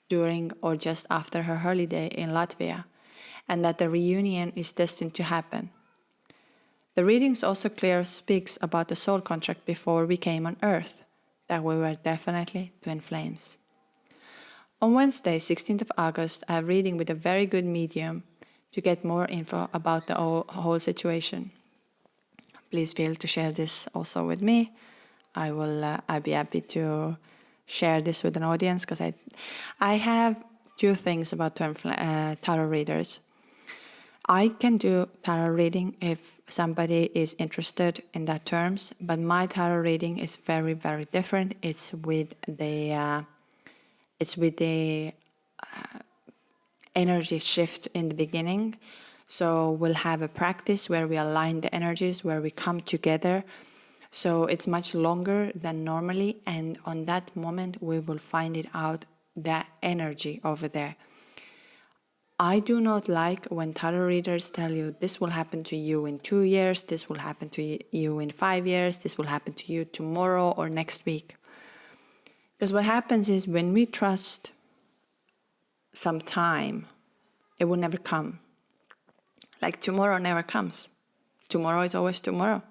[SPEAKER 1] during or just after her holiday in Latvia, and that the reunion is destined to happen. The readings also clearly speaks about the soul contract before we came on Earth, that we were definitely twin flames. On Wednesday, 16th of August, I have a reading with a very good medium to get more info about the whole situation. Please feel to share this also with me. I'll be happy to share this with an audience because I have two things about tarot readers. I can do tarot reading if somebody is interested in that terms, but my tarot reading is very, very different. It's with the energy shift in the beginning. So we'll have a practice where we align the energies, where we come together. So it's much longer than normally, and on that moment we will find it out, that energy over there. I do not like when tarot readers tell you this will happen to you in 2 years, this will happen to you in 5 years, this will happen to you tomorrow or next week. Because what happens is when we trust some time, it will never come. Like tomorrow never comes. Tomorrow is always tomorrow.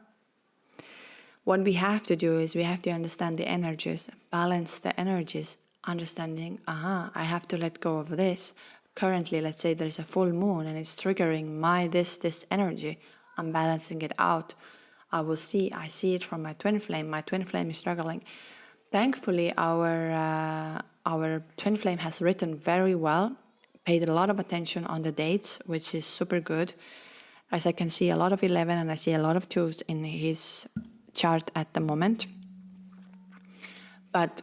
[SPEAKER 1] What we have to do is we have to understand the energies, balance the energies, understanding, I have to let go of this. Currently, let's say there's a full moon and it's triggering my this energy. I'm balancing it out. I see it from my twin flame. My twin flame is struggling. Thankfully, our twin flame has written very well, paid a lot of attention on the dates, which is super good. As I can see a lot of 11 and I see a lot of 2s in his chart at the moment. But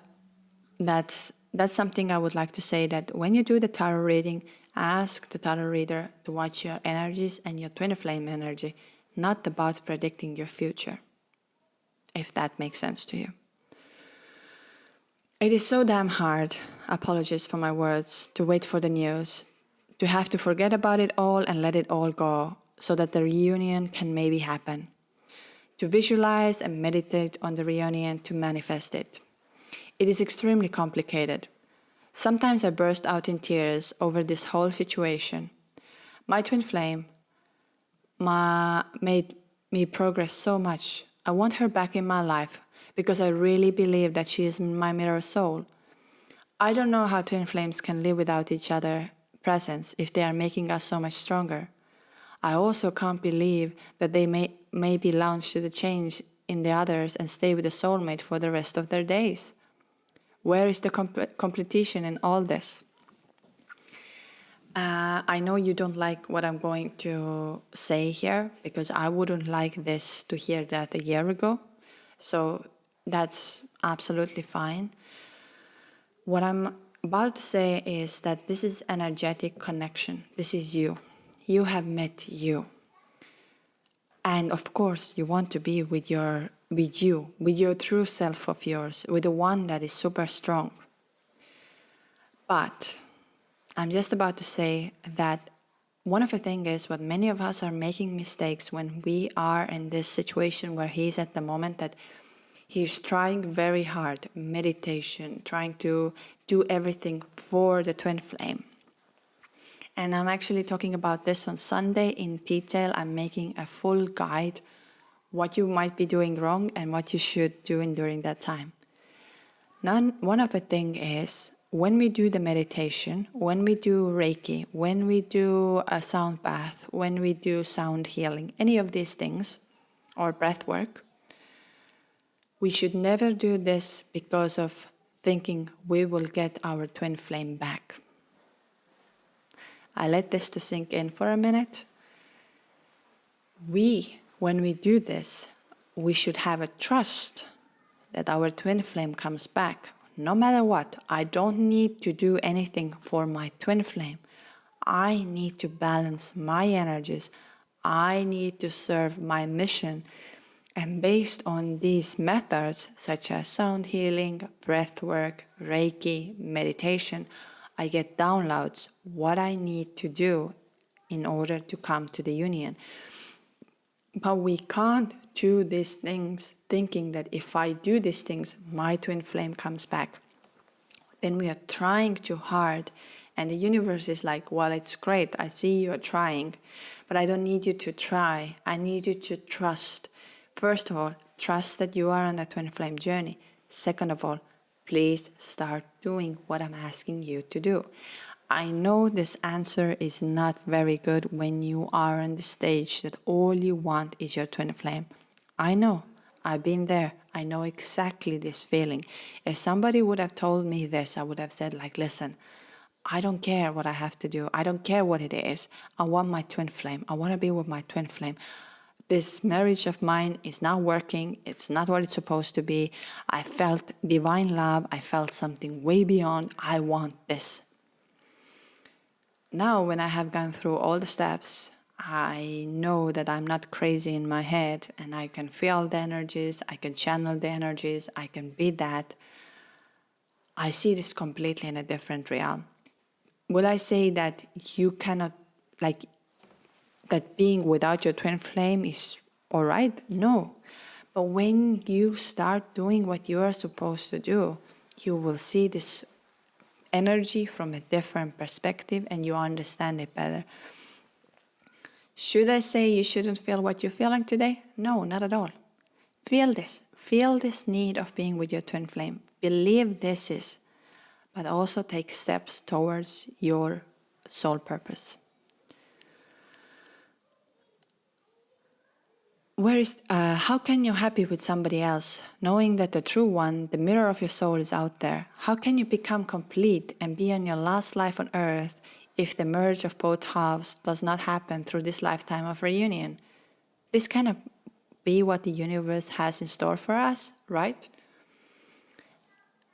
[SPEAKER 1] that's something I would like to say, that when you do the tarot reading, ask the tarot reader to watch your energies and your twin flame energy, not about predicting your future, if that makes sense to you. It is so damn hard, apologies for my words, to wait for the news, to have to forget about it all and let it all go, so that the reunion can maybe happen, to visualize and meditate on the reunion to manifest it. It is extremely complicated. Sometimes I burst out in tears over this whole situation. My twin flame made me progress so much. I want her back in my life because I really believe that she is my mirror soul. I don't know how twin flames can live without each other's presence if they are making us so much stronger. I also can't believe that they may be launched to the change in the others and stay with the soulmate for the rest of their days. Where is the competition in all this? I know you don't like what I'm going to say here because I wouldn't like this to hear that a year ago. So that's absolutely fine. What I'm about to say is that this is energetic connection. This is you. You have met you. And of course, you want to be with your true self of yours, with the one that is super strong. But I'm just about to say that one of the things is what many of us are making mistakes when we are in this situation where he's at the moment that he's trying very hard, meditation, trying to do everything for the twin flame. And I'm actually talking about this on Sunday in detail. I'm making a full guide what you might be doing wrong and what you should do during that time. One of the things is when we do the meditation, when we do Reiki, when we do a sound bath, when we do sound healing, any of these things, or breath work, we should never do this because of thinking we will get our twin flame back. I let this to sink in for a minute. When we do this, we should have a trust that our twin flame comes back. No matter what, I don't need to do anything for my twin flame. I need to balance my energies. I need to serve my mission. And based on these methods, such as sound healing, breath work, Reiki, meditation, I get downloads what I need to do in order to come to the union. But we can't do these things thinking that if I do these things, my twin flame comes back. Then we are trying too hard. And the universe is like, well, it's great. I see you're trying. But I don't need you to try. I need you to trust. First of all, trust that you are on the twin flame journey. Second of all, please start doing what I'm asking you to do. I know this answer is not very good when you are on the stage that all you want is your twin flame. I know. I've been there. I know exactly this feeling. If somebody would have told me this, I would have said like, listen, I don't care what I have to do. I don't care what it is. I want my twin flame. I want to be with my twin flame. This marriage of mine is not working. It's not what it's supposed to be. I felt divine love. I felt something way beyond. I want this. Now, when I have gone through all the steps, I know that I'm not crazy in my head and I can feel the energies. I can channel the energies. I can be that. I see this completely in a different realm. Will I say that you cannot, that being without your twin flame is all right? No. But when you start doing what you are supposed to do, you will see this energy from a different perspective and you understand it better. Should I say you shouldn't feel what you're feeling today? No, not at all. Feel this. Feel this need of being with your twin flame. Believe this is, but also take steps towards your soul purpose. How can you happy with somebody else, knowing that the true one, the mirror of your soul, is out there? How can you become complete and be on your last life on earth if the merge of both halves does not happen through this lifetime of reunion? This cannot be what the universe has in store for us, right?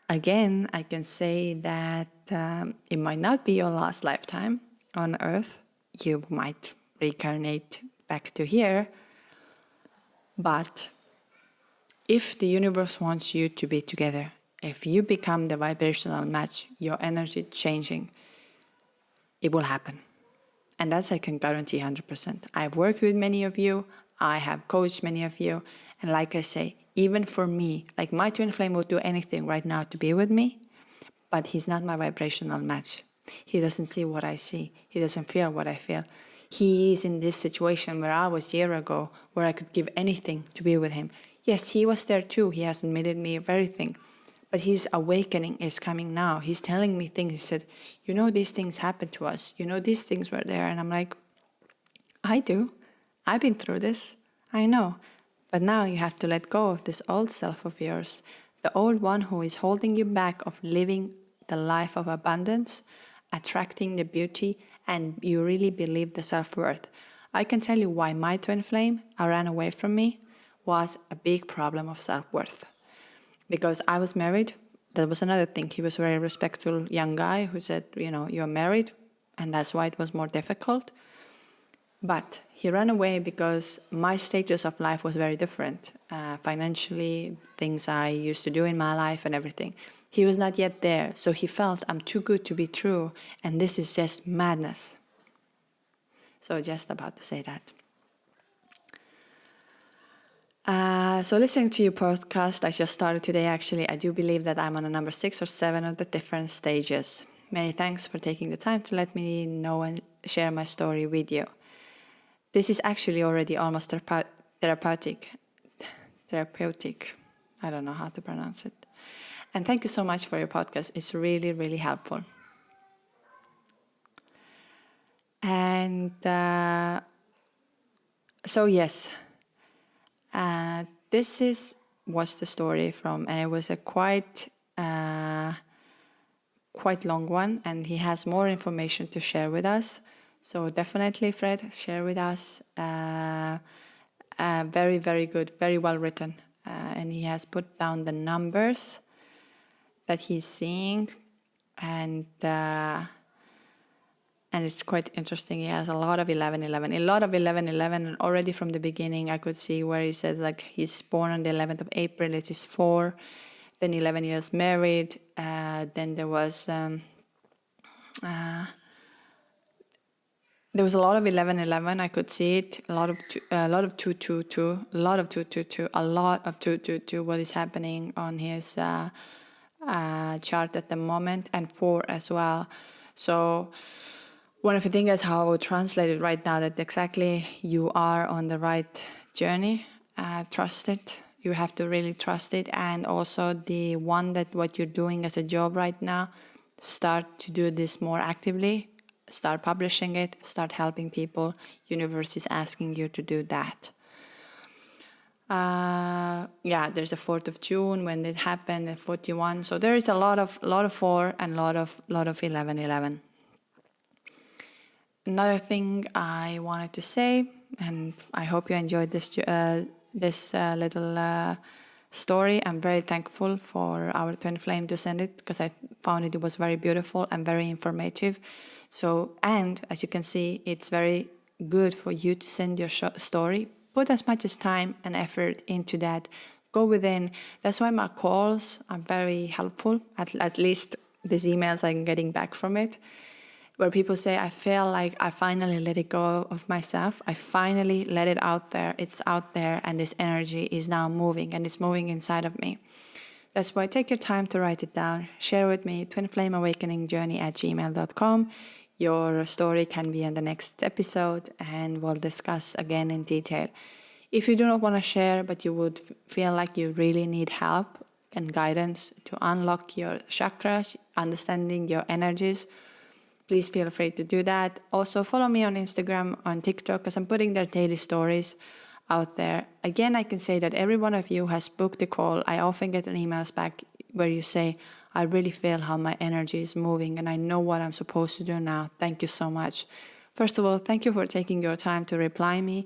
[SPEAKER 1] Again, I can say that it might not be your last lifetime on earth. You might reincarnate back to here. But if the universe wants you to be together, if you become the vibrational match, your energy changing, it will happen. And that's I can guarantee 100%. I've worked with many of you. I have coached many of you. And like I say, even for me, like my twin flame would do anything right now to be with me, but he's not my vibrational match. He doesn't see what I see. He doesn't feel what I feel. He is in this situation where I was a year ago, where I could give anything to be with him. Yes, he was there too. He has admitted me everything. But his awakening is coming now. He's telling me things. He said, you know, these things happened to us. You know, these things were there. And I'm like, I do. I've been through this. I know. But now you have to let go of this old self of yours, the old one who is holding you back of living the life of abundance, attracting the beauty, and you really believe the self-worth. I can tell you why my twin flame ran away from me was a big problem of self-worth. Because I was married, that was another thing. He was a very respectful young guy who said, you're married, and that's why it was more difficult. But he ran away because my status of life was very different. Financially, things I used to do in my life and everything. He was not yet there, so he felt I'm too good to be true, and this is just madness. So just about to say that. So listening to your podcast, I just started today actually, I do believe that I'm on a number 6 or 7 of the different stages. Many thanks for taking the time to let me know and share my story with you. This is actually already almost therapeutic. I don't know how to pronounce it. And thank you so much for your podcast. It's really, really helpful. And so yes, this was the story from, and it was a quite long one, and he has more information to share with us. So definitely, Fred, share with us. Very, very good, very well written. And he has put down the numbers that he's seeing, and it's quite interesting. He has a lot of 11, and already from the beginning I could see where he says like he's born on the 11th of April, it is 4, then 11 years married, then there was a lot of 11, I could see it, a lot of 222, a lot of 222, what is happening on his chart at the moment, and 4 as well. So one of the things is how I would translate it right now, that exactly you are on the right journey. Trust it. You have to really trust it. And also the one that what you're doing as a job right now, start to do this more actively. Start publishing it. Start helping people. Universe is asking you to do that. There's a 4th of June when it happened, at 41. So there is a lot of 4 and lot of 11. Another thing I wanted to say, and I hope you enjoyed this little story. I'm very thankful for our twin flame to send it, because I found it was very beautiful and very informative. So, and as you can see, it's very good for you to send your story. Put as much as time and effort into that. Go within. That's why my calls are very helpful. At least these emails I'm getting back from it, where people say, I feel like I finally let it go of myself. I finally let it out there. It's out there, and this energy is now moving, and it's moving inside of me. That's why take your time to write it down. Share with me, twinflameawakeningjourney@gmail.com. Your story can be in the next episode, and we'll discuss again in detail. If you do not want to share, but you would feel like you really need help and guidance to unlock your chakras, understanding your energies, please feel free to do that. Also, follow me on Instagram, on TikTok, because I'm putting their daily stories out there. Again, I can say that every one of you has booked a call. I often get an emails back where you say, I really feel how my energy is moving, and I know what I'm supposed to do now. Thank you so much. First of all, thank you for taking your time to reply me.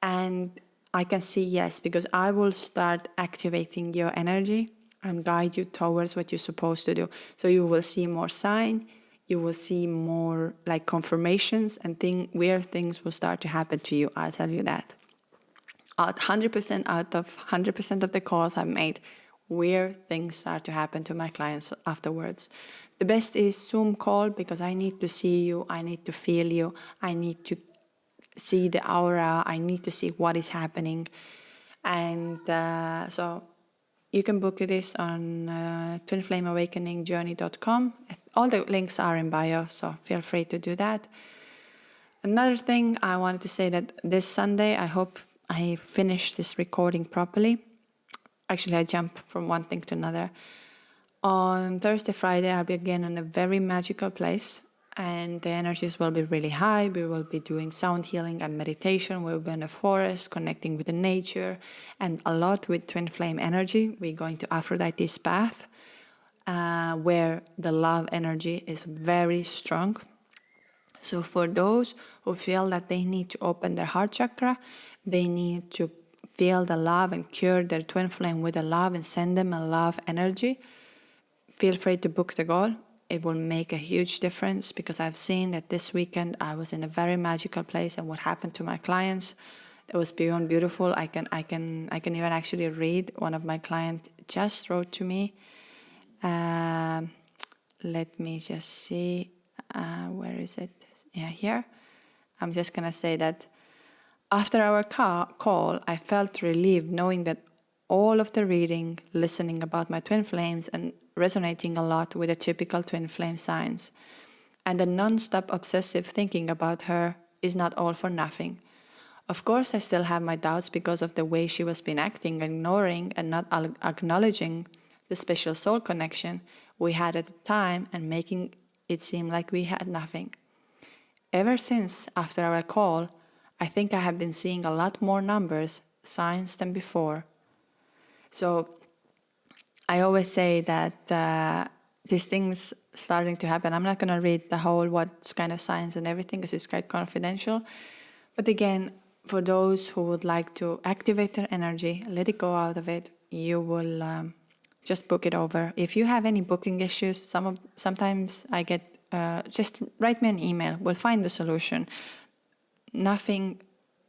[SPEAKER 1] And I can see yes, because I will start activating your energy and guide you towards what you're supposed to do. So you will see more sign. You will see more like confirmations, and weird things will start to happen to you. I'll tell you that. 100% out of 100% of the calls I've made, weird things start to happen to my clients afterwards. The best is Zoom call, because I need to see you, I need to feel you, I need to see the aura, I need to see what is happening. And so you can book this on twinflameawakeningjourney.com. All the links are in bio, so feel free to do that. Another thing I wanted to say, that this Sunday, I hope I finish this recording properly. Actually, I jump from one thing to another. On Thursday, Friday, I'll be again in a very magical place, and the energies will be really high. We will be doing sound healing and meditation. We'll be in a forest, connecting with the nature, and a lot with twin flame energy. We're going to Aphrodite's path, where the love energy is very strong. So for those who feel that they need to open their heart chakra, they need to feel the love and cure their twin flame with the love and send them a love energy, feel free to book the call. It will make a huge difference, because I've seen that this weekend I was in a very magical place, and what happened to my clients, it was beyond beautiful. I can even actually read. One of my clients just wrote to me. Let me just see. Where is it? Yeah, here. I'm just gonna say that after our call, I felt relieved knowing that all of the reading, listening about my twin flames, and resonating a lot with the typical twin flame signs, and the non-stop obsessive thinking about her is not all for nothing. Of course, I still have my doubts because of the way she was been acting, ignoring and not acknowledging the special soul connection we had at the time and making it seem like we had nothing. Ever since, after our call, I think I have been seeing a lot more numbers, signs than before. So I always say that these things starting to happen. I'm not going to read the whole what kind of signs and everything, because it's quite confidential. But again, for those who would like to activate their energy, let it go out of it, you will just book it over. If you have any booking issues, sometimes I get, just write me an email. We'll find the solution. Nothing,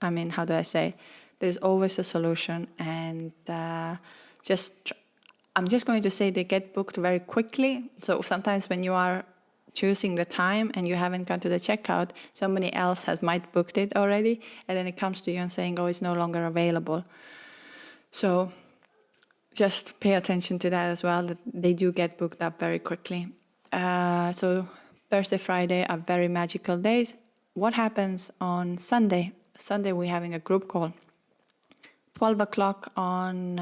[SPEAKER 1] how do I say? There's always a solution, and I'm just going to say they get booked very quickly. So sometimes when you are choosing the time and you haven't gone to the checkout, somebody else might booked it already, and then it comes to you and saying, oh, it's no longer available. So just pay attention to that as well, that they do get booked up very quickly. So Thursday, Friday are very magical days. What happens on Sunday? Sunday we're having a group call. 12 o'clock on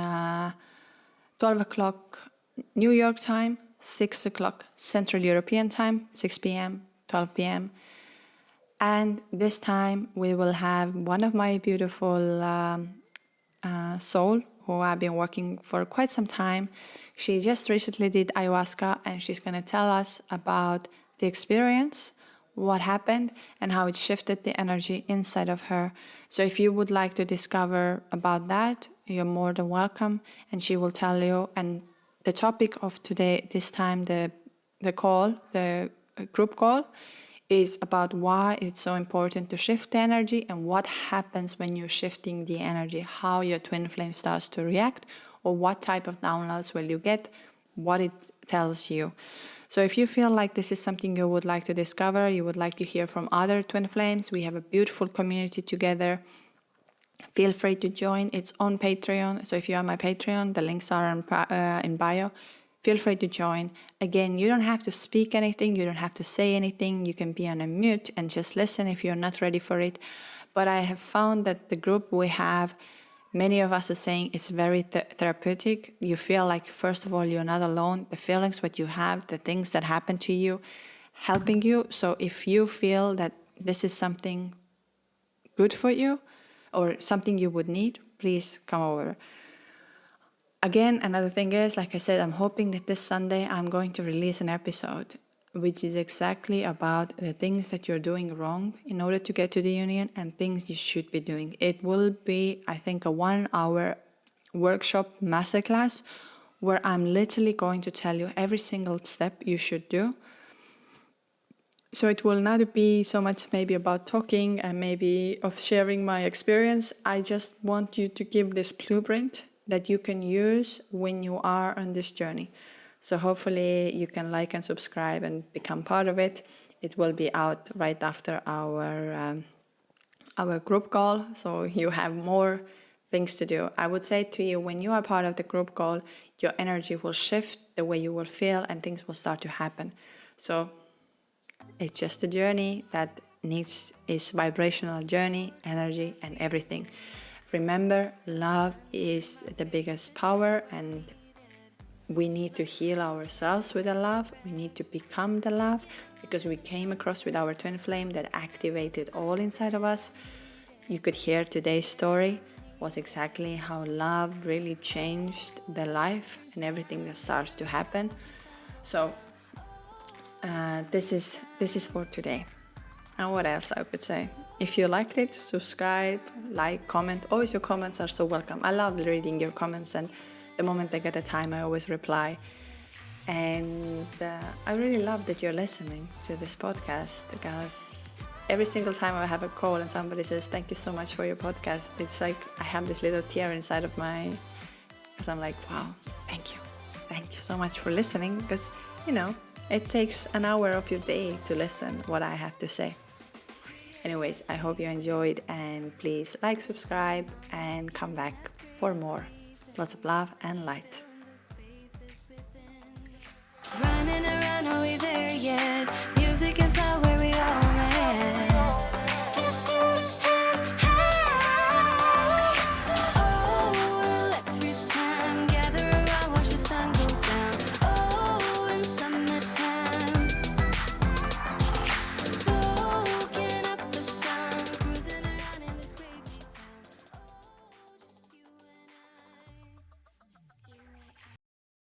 [SPEAKER 1] 12 o'clock New York time, 6 o'clock Central European time, 6 p.m., 12 p.m. And this time we will have one of my beautiful soul who I've been working for quite some time. She just recently did ayahuasca, and she's going to tell us about the experience, what happened, and how it shifted the energy inside of her. So if you would like to discover about that, you're more than welcome, and she will tell you. And the topic of today, this time, the group call, is about why it's so important to shift the energy and what happens when you're shifting the energy, how your twin flame starts to react, or what type of downloads will you get, what it tells you. So if you feel like this is something you would like to discover, you would like to hear from other twin flames, we have a beautiful community together. Feel free to join. It's on Patreon. So if you are my Patreon, the links are in bio. Feel free to join. Again, you don't have to speak anything. You don't have to say anything. You can be on a mute and just listen if you're not ready for it. But I have found that the group we have, many of us are saying it's very therapeutic. You feel like, first of all, you're not alone. The feelings what you have, the things that happen to you, helping you. So if you feel that this is something good for you or something you would need, please come over. Again, another thing is, like I said, I'm hoping that this Sunday I'm going to release an episode which is exactly about the things that you're doing wrong in order to get to the union and things you should be doing. It will be, I think, a 1-hour workshop masterclass where I'm literally going to tell you every single step you should do. So it will not be so much maybe about talking and maybe of sharing my experience. I just want you to give this blueprint that you can use when you are on this journey. So hopefully you can like and subscribe and become part of it. It will be out right after our group call, so you have more things to do. I would say to you, when you are part of the group call, your energy will shift, the way you will feel, and things will start to happen. So it's just a journey that is vibrational journey, energy, and everything. Remember, love is the biggest power, and we need to heal ourselves with the love. We need to become the love, because we came across with our twin flame that activated all inside of us. You could hear today's story was exactly how love really changed the life and everything that starts to happen. So this is for today. And what else I could say? If you liked it, subscribe, like, comment. Always your comments are so welcome. I love reading your comments, and the moment I get the time, I always reply. And I really love that you're listening to this podcast, because every single time I have a call and somebody says, thank you so much for your podcast, it's like I have this little tear inside of because I'm like, wow, thank you. Thank you so much for listening, because, it takes an hour of your day to listen what I have to say. Anyways, I hope you enjoyed, and please like, subscribe, and come back for more. Lots of love and light.
[SPEAKER 2] Running around, are we there yet? Music is loud.